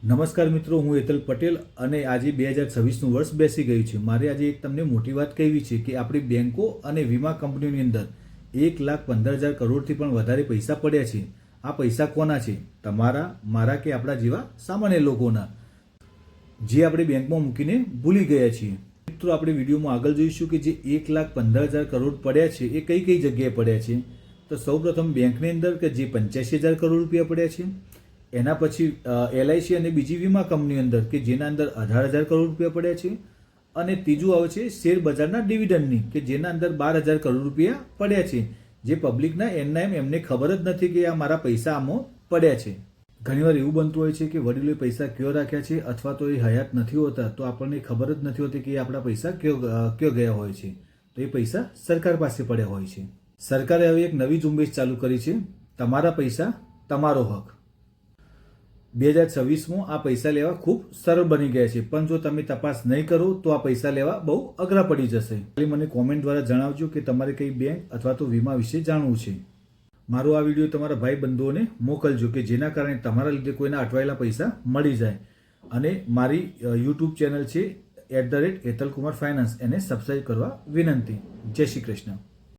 નમસ્કાર મિત્રો, હું હેતલ પટેલ અને આજે 2026નું વર્ષ બેસી ગયું છે. મારે આજે એક તમને મોટી વાત કહેવી છે કે આપણી બેંકો અને વીમા કંપનીઓની અંદર 1,15,000 કરોડથી પણ વધારે પૈસા પડ્યા છે. આ પૈસા કોના છે? તમારા, મારા કે આપણા જેવા સામાન્ય લોકોના, જે આપણે બેંકમાં મૂકીને ભૂલી ગયા છીએ. મિત્રો, આપણે વિડીયોમાં આગળ જોઈશું કે જે 1,15,000 કરોડ પડ્યા છે એ કઈ કઈ જગ્યાએ પડ્યા છે. તો સૌપ્રથમ બેંકની અંદર કે જે 85,000 કરોડ રૂપિયા પડ્યા છે. એના પછી LIC અને બીજી વીમા કંપની અંદર કે જેના અંદર 18,000 કરોડ રૂપિયા પડ્યા છે. અને ત્રીજું આવે છે શેર બજારના ડિવિડન્ડની કે જેના અંદર 12,000 કરોડ રૂપિયા પડ્યા છે. જે પબ્લિકના એમને ખબર જ નથી કે આ મારા પૈસા આમાં પડ્યા છે. ઘણીવાર એવું બનતું હોય છે કે વડીલોએ પૈસા કયો રાખ્યા છે અથવા તો એ હયાત નથી હોતા, તો આપણને ખબર જ નથી હોતી કે આપણા પૈસા કયો ગયા હોય છે. તો એ પૈસા સરકાર પાસે પડ્યા હોય છે. સરકારે હવે એક નવી ઝુંબેશ ચાલુ કરી છે, તમારા પૈસા તમારો હક. 2026માં આ પૈસા લેવા ખૂબ સરળ બની ગયા છે, પણ જો તમે તપાસ નહીં કરો તો આ પૈસા લેવા બહુ અઘરા પડી જશે. મને કોમેન્ટ દ્વારા જણાવજો કે તમારે કઈ બેંક અથવા તો વીમા વિશે જાણવું છે. મારો આ વિડીયો તમારા ભાઈ બંધુઓને મોકલજો કે જેના કારણે તમારા લીધે કોઈના અટવાયેલા પૈસા મળી જાય. અને મારી YouTube ચેનલ છે @હેતલકુમાર ફાઇનાન્સ, એને સબસ્ક્રાઇબ કરવા વિનંતી. જય શ્રી કૃષ્ણ.